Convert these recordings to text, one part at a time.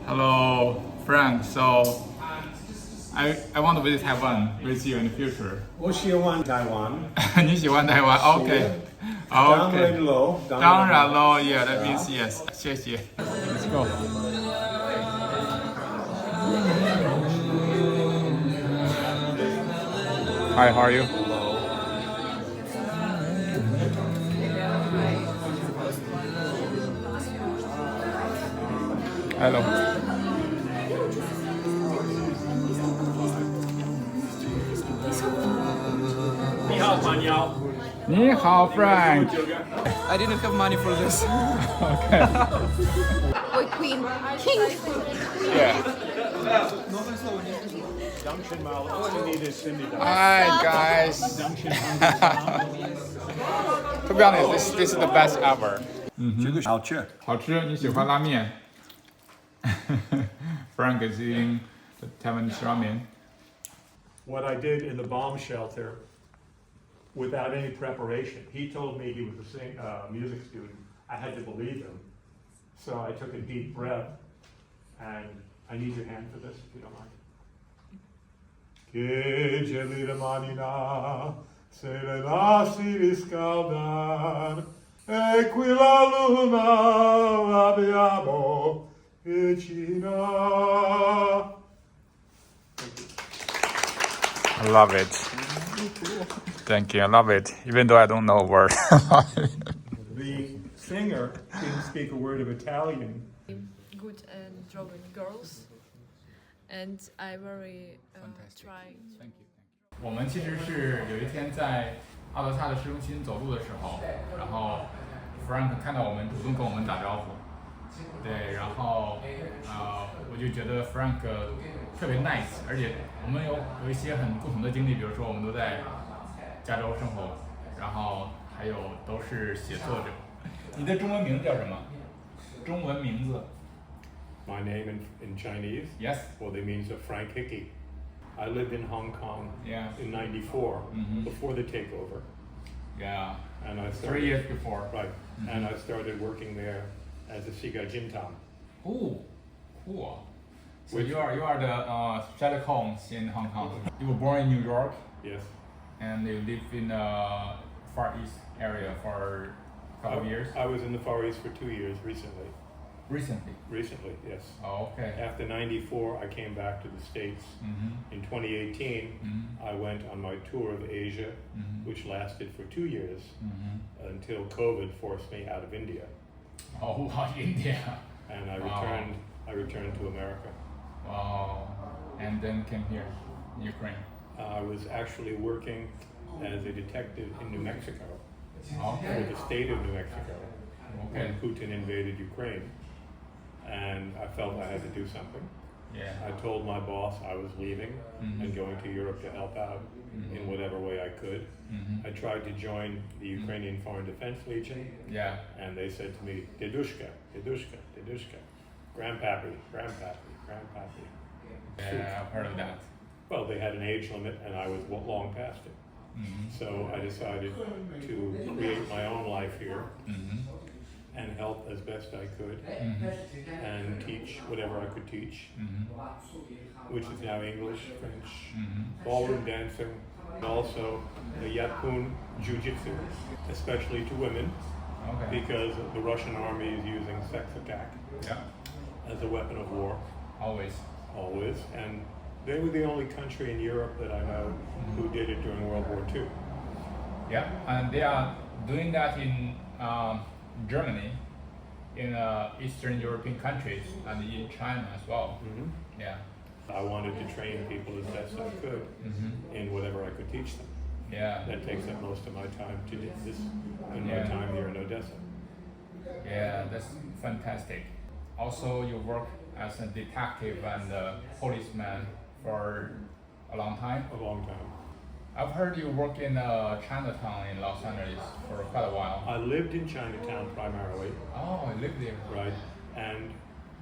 Hello, Frank. So, I want to visit Taiwan with you in the future. 我喜欢台湾。你喜欢台湾 ？OK， 当然喽，当然喽 ，Yeah, that means yes. 谢谢。Let's go. Hi, how are you? Hello. 你好，朋友。你好 ，Frank. I didn't have money for this. Okay. Ой, Queen. King. Yeah. Hi guys. To be honest, this is the best ever. 这个好吃。好吃，你喜欢拉面？Frank is eating the Taiwanese ramen. What I did in the bomb shelter without any preparation. He told me he was a music student. I had to believe him. So I took a deep breath, and I need your hand for this, if you don't mind. Che gelida manina, se le lasci riscaldar, e qui la luna l'abbiamo vicina. I love it. Thank you. I love it. Even though I don't know a word. The singer didn't speak a word of Italian. Good and drawing girls, and I very try. Thank you. 我们其实是有一天在奥德萨的市中心走路的时候，然后 Frank 看到我们，主动跟我们打招呼。对，然后我就觉得 Frank 特别 nice， 而且我们有一些很共同的经历，比如说我们都在加州生活，然后还有都是写作者。你的中文名字叫什么？中文名字 My name in Chinese? Yes. Well, it means Frank Hickey. I lived in Hong Kong Yeah. in '94, before the takeover. Yeah. And I 3 years before. Right. And I started working there as a Sigajintam. Oh, cool. So you are the Sherlock Holmes in Hong Kong. You were born in New York Yes. and you live in Far East area for a couple of years. I was in the Far East for 2 years recently. Recently. Yes. Oh, okay. After '94, I came back to the States. In 2018, I went on my tour of Asia, which lasted for 2 years until COVID forced me out of India. Oh, wow, India. And I Wow. returned to America. Wow. And then came here, Ukraine. I was actually working as a detective in New Mexico for Okay. the state of New Mexico Okay. when Putin invaded Ukraine. And I felt I had to do something. Yeah. I told my boss I was leaving and going to Europe to help out in whatever way I could. I tried to join the Ukrainian Foreign Defense Legion, Yeah. and they said to me, Dedushka, Dedushka, Dedushka, Grandpappy, Grandpappy, Grandpappy. Yeah, I've heard of that. Well, they had an age limit, and I was long past it. So I decided to create my own life here and help as best I could and teach whatever I could teach, which is now English, French, ballroom dancing, and also the Yapun Jiu-Jitsu, especially to women, Okay. because the Russian army is using sex attack Yeah. as a weapon of war, Always. always, and they were the only country in Europe that I know who did it during World War II. Yeah, and they are doing that in Germany, in Eastern European countries, and in China as well. Yeah. I wanted to train people as best I could in whatever I could teach them. Yeah. That takes up most of my time to do this and my Yeah. time here in Odessa. Yeah, that's fantastic. Also, you work as a detective and a policeman for a long time. A long time. I've heard you work in Chinatown in Los Angeles for quite a while. I lived in Chinatown primarily, Oh, I live there. right? And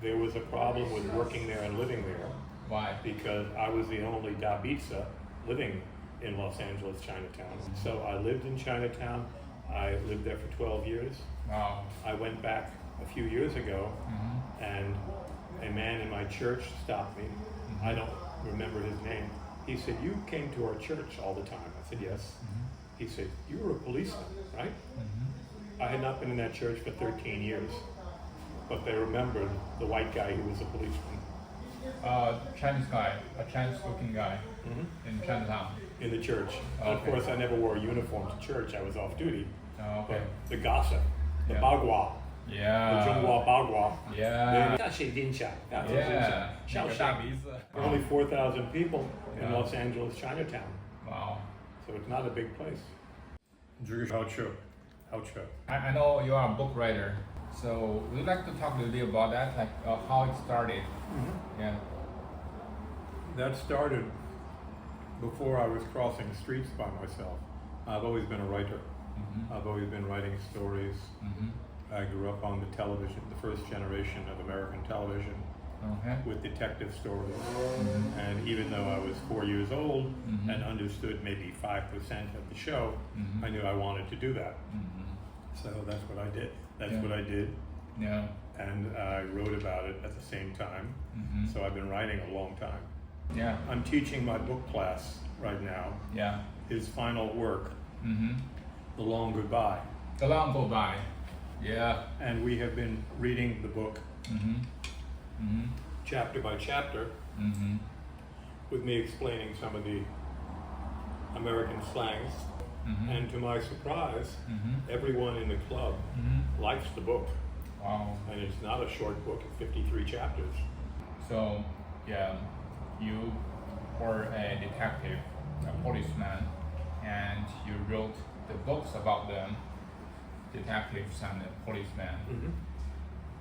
there was a problem with working there and living there Why? because I was the only Dabitsa living in Los Angeles, Chinatown. So I lived in Chinatown. I lived there for 12 years. Wow. I went back a few years ago and a man in my church stopped me. I don't remember his name. He said, "You came to our church all the time." I said, "Yes." He said, "You were a policeman, right?" I had not been in that church for 13 years, but they remembered the white guy who was a policeman. Chinese guy, a Chinese-looking guy in Chinatown. In the church. Okay. And of course, I never wore a uniform to church. I was off duty. Oh, okay. But the gossip, the Yeah. bagua, the Yeah. Zhonghua bagua. Yeah. 大水晶下， Yeah. 小 大鼻子。 Only 4,000 people in Yeah. Los Angeles, Chinatown. Wow. So it's not a big place. I know you are a book writer, so would you like to talk a little bit about that, like how it started? Yeah. That started before I was crossing streets by myself. I've always been a writer. I've always been writing stories. I grew up on the television, the first generation of American television, Okay. with detective stories. And even though I was 4 years old and understood maybe 5% of the show, I knew I wanted to do that. So that's what I did. That's Yeah. what I did. Yeah. And I wrote about it at the same time. So I've been writing a long time. Yeah. I'm teaching my book class right now, Yeah. his final work, The Long Goodbye. The long go by. Yeah. And we have been reading the book chapter by chapter, with me explaining some of the American slangs. And to my surprise, everyone in the club likes the book. Wow. And it's not a short book, it's 53 chapters. So, yeah, you were a detective, a policeman, and you wrote the books about them, detectives and the policemen.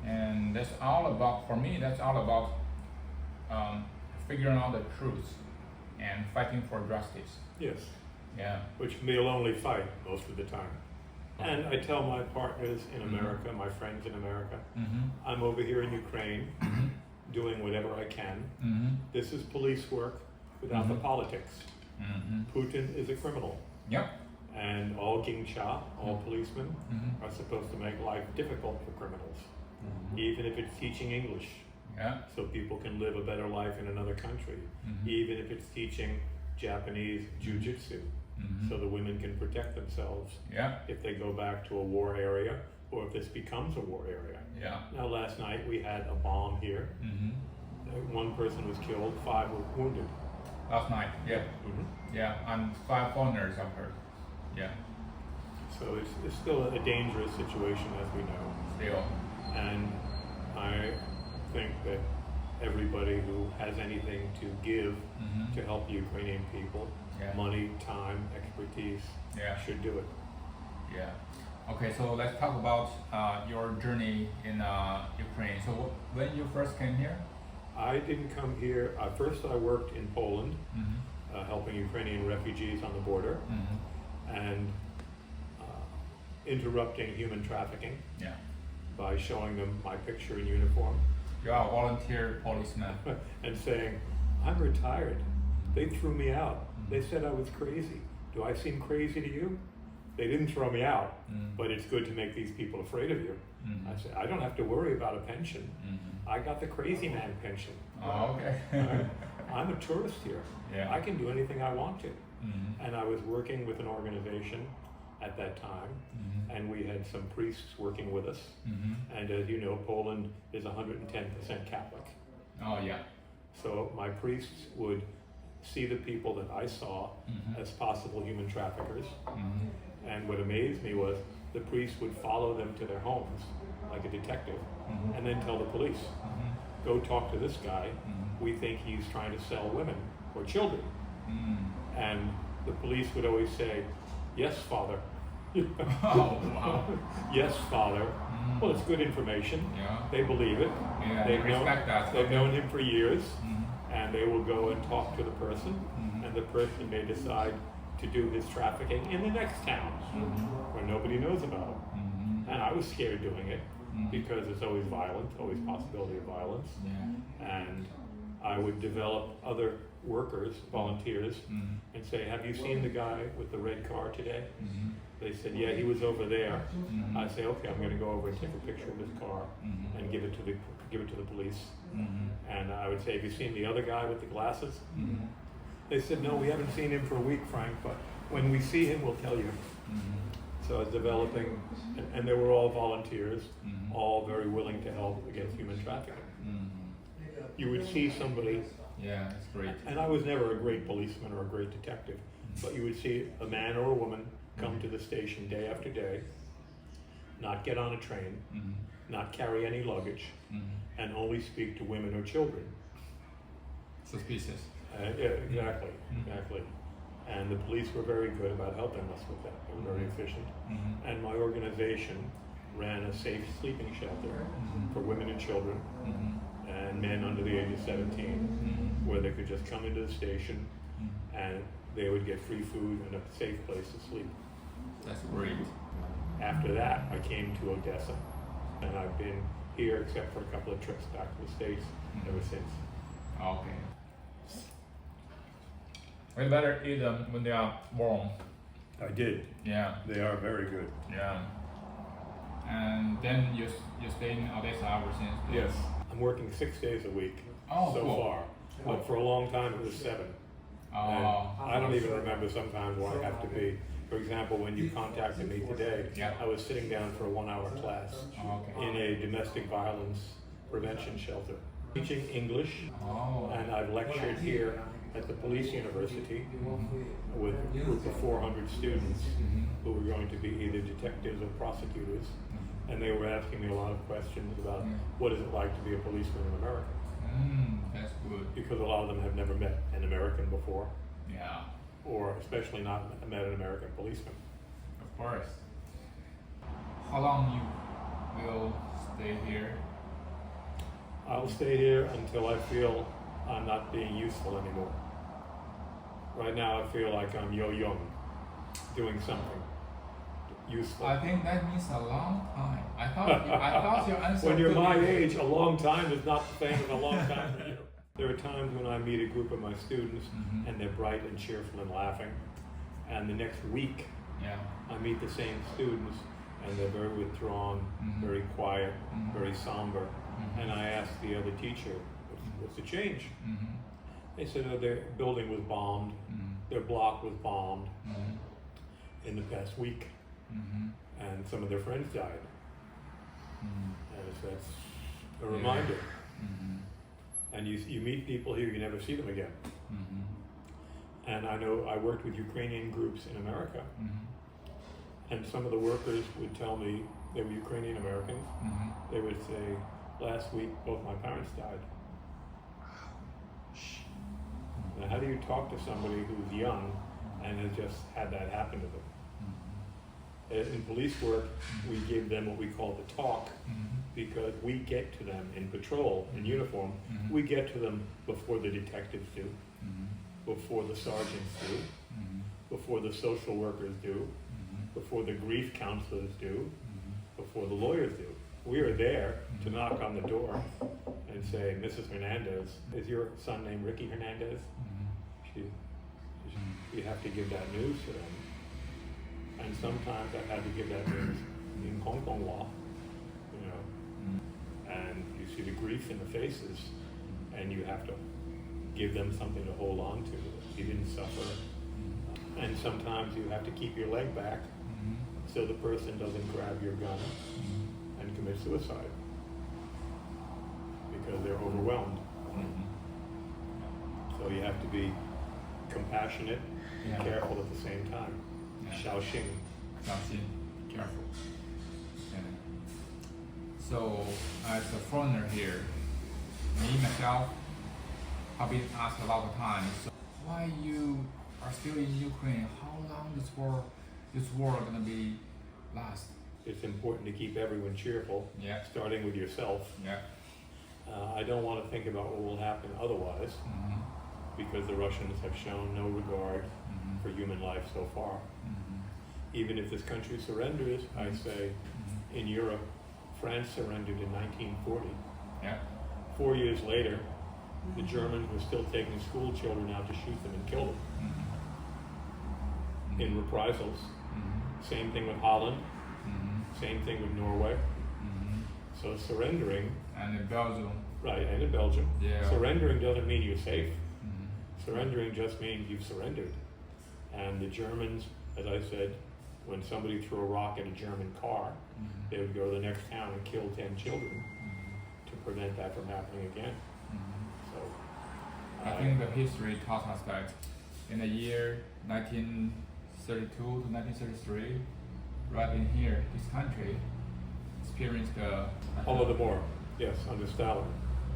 And that's all about, for me, that's all about figuring out the truth and fighting for justice. Yes. Yeah. Which we'll only fight most of the time. And I tell my partners in America, my friends in America, I'm over here in Ukraine doing whatever I can. This is police work without the politics. Putin is a criminal. Yep. And all gincha, all policemen, are supposed to make life difficult for criminals, even if it's teaching English. Yeah. So people can live a better life in another country, even if it's teaching Japanese jiu-jitsu, so the women can protect themselves Yeah. if they go back to a war area or if this becomes a war area. Yeah. Now last night we had a bomb here. One person was killed, 5 were wounded. Last night. Yeah. Yeah. And 5 foreigners I've heard. Yeah. So it's still a dangerous situation, as we know. Still. And I think that everybody who has anything to give to help the Ukrainian people, Yeah. money, time, expertise, Yeah. should do it. Yeah. Okay, so let's talk about your journey in Ukraine. So when you first came here? I didn't come here. First I worked in Poland, helping Ukrainian refugees on the border, and interrupting human trafficking Yeah. by showing them my picture in uniform You are a volunteer policeman. and saying, "I'm retired. They threw me out. They said I was crazy. Do I seem crazy to you?" They didn't throw me out, but it's good to make these people afraid of you. I said, "I don't have to worry about a pension. I got the crazy man pension. Oh, okay. I'm a tourist here. Yeah. I can do anything I want to." And I was working with an organization at that time, and we had some priests working with us. And as you know, Poland is 110% Catholic. Oh, yeah. So my priests would see the people that I saw as possible human traffickers. And what amazed me was the priest would follow them to their homes, like a detective, and then tell the police, "Go talk to this guy. We think he's trying to sell women or children." And the police would always say, "Yes, Father." Oh, wow. "Yes, Father." Well, it's good information. Yeah. They believe it. Yeah, They've they respect that. They've known him for years, and they will go and talk to the person, and the person may decide to do his trafficking in the next town where nobody knows about him. And I was scared doing it because it's always violent, always possibility of violence. Yeah. And I would develop other workers, volunteers, and say, have you seen the guy with the red car today? They said, yeah, he was over there. I say, okay, I'm going to go over and take a picture of his car and give it to the police. And I would say, have you seen the other guy with the glasses? They said, no, we haven't seen him for a week, Frank, but when we see him, we'll tell you. So I was developing, and they were all volunteers, all very willing to help against human trafficking. You would see somebody. Yeah, that's great. And I was never a great policeman or a great detective, but you would see a man or a woman come to the station day after day, not get on a train, not carry any luggage, and only speak to women or children. Suspicious. Yeah, exactly. And the police were very good about helping us with that. They were very efficient. And my organization ran a safe sleeping shelter for women and children and men under the age of 17, where they could just come into the station and they would get free food and a safe place to sleep. That's great. After that, I came to Odessa, and I've been here except for a couple of trips back to the States ever since. Okay. We better eat them when they are warm. I did. Yeah. They are very good. Yeah. And then you stay in Odessa ever since? Yes. I'm working 6 days a week so cool. far, but for a long time it was 7. And I don't even remember sometimes where I have to be. For example, when you contacted me today, I was sitting down for a 1-hour class in a domestic violence prevention shelter, teaching English, and I've lectured here at the police university with a group of 400 students who were going to be either detectives or prosecutors, and they were asking me a lot of questions about what is it like to be a policeman in America. That's good. Because a lot of them have never met an American before. Yeah. Or especially not met an American policeman. Of course. How long you will stay here? I'll stay here until I feel I'm not being useful anymore. Right now I feel like I'm yo-young, doing something useful. I think that means a long time. I thought your answer When you're could my be- age, a long time is not the same as a long time for you. There are times when I meet a group of my students and they're bright and cheerful and laughing, and the next week I meet the same students and they're very withdrawn, very quiet, very somber, and I ask the other teacher, what's the change? They said, oh, their building was bombed, their block was bombed in the past week, and some of their friends died. And that's a reminder. And you meet people here, you never see them again. And I know I worked with Ukrainian groups in America, and some of the workers would tell me they were Ukrainian Americans. They would say, last week both my parents died. Now how do you talk to somebody who's young and has just had that happen to them? In police work, we give them what we call the talk, because we get to them in patrol, in uniform, we get to them before the detectives do, before the sergeants do, before the social workers do, before the grief counselors do, before the lawyers do. We are there to knock on the door and say, Mrs. Hernandez, is your son named Ricky Hernandez? You have to give that news to them. And sometimes I had to give that news in Hong Kong law, you know. And you see the grief in the faces, and you have to give them something to hold on to. You didn't suffer. And sometimes you have to keep your leg back so the person doesn't grab your gun and commit suicide because they're overwhelmed. So you have to be compassionate and careful at the same time. Shaoxing. Careful. Yeah. So, as a foreigner here, me myself have been asked a lot of times, so why you are still in Ukraine? How long this war gonna be last? It's important to keep everyone cheerful, starting with yourself. I don't want to think about what will happen otherwise, because the Russians have shown no regard for human life so far. Even if this country surrenders, I say, in Europe, France surrendered in 1940. 4 years later, the Germans were still taking school children out to shoot them and kill them in reprisals. Same thing with Holland. Same thing with Norway. So surrendering. And in Belgium. Right, and in Belgium. Yeah. Surrendering doesn't mean you're safe. Surrendering just means you've surrendered. And the Germans, as I said, when somebody threw a rock at a German car, they would go to the next town and kill 10 children to prevent that from happening again. So I think the history taught us that in the year 1932 to 1933, right in here, this country experienced all of the war, yes, under Stalin.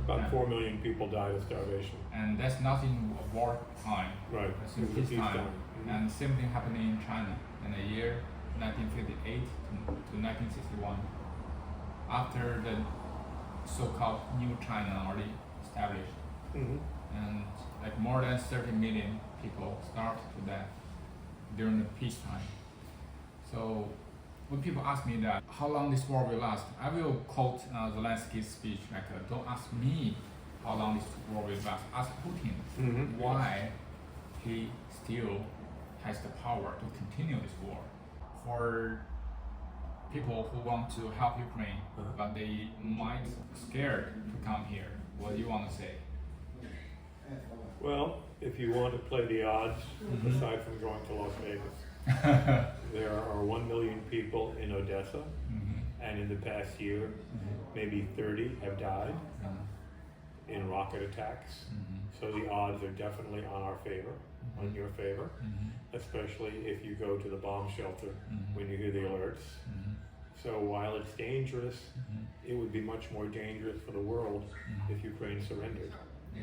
About 4 million people died of starvation. And that's not in war time. Right. That's in peacetime. And same thing happened in China in the year 1958 to 1961. After the so-called New China already established, and like more than 30 million people starved to death during the peacetime. So when people ask me that how long this war will last, I will quote Zelensky's speech like, don't ask me how long this war will last, ask Putin why he still has the power to continue this war. For people who want to help Ukraine, but they might be scared to come here, what do you want to say? Well, if you want to play the odds, aside from going to Las Vegas, there are 1 million people in Odessa, and in the past year, maybe 30 have died in rocket attacks. So the odds are definitely on our favor, on your favor, especially if you go to the bomb shelter when you hear the alerts. So while it's dangerous, it would be much more dangerous for the world if Ukraine surrendered.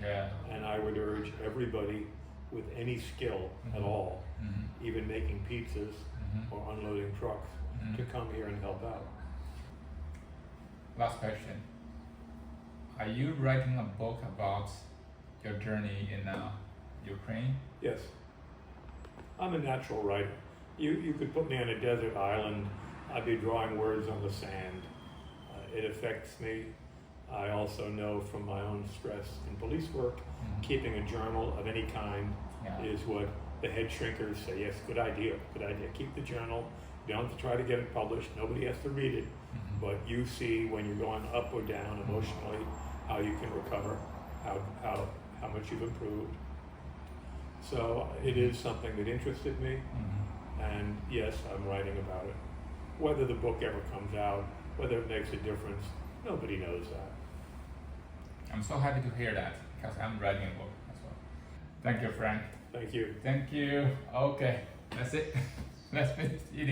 Yeah. And I would urge everybody with any skill at all, even making pizzas or unloading trucks, to come here and help out. Last question. Are you writing a book about your journey in Ukraine? Yes. I'm a natural writer. You could put me on a desert island, I'd be drawing words on the sand. It affects me. I also know from my own stress in police work, keeping a journal of any kind is what the head shrinkers say. Yes, good idea, good idea. Keep the journal. You don't have to try to get it published. Nobody has to read it. But you see when you're going up or down emotionally, how you can recover, how much you've improved. So it is something that interested me. And yes, I'm writing about it. Whether the book ever comes out, whether it makes a difference, nobody knows that. I'm so happy to hear that because I'm writing a book as well. Thank you, Frank. Thank you. Thank you. Okay, that's it. Let's finish eating.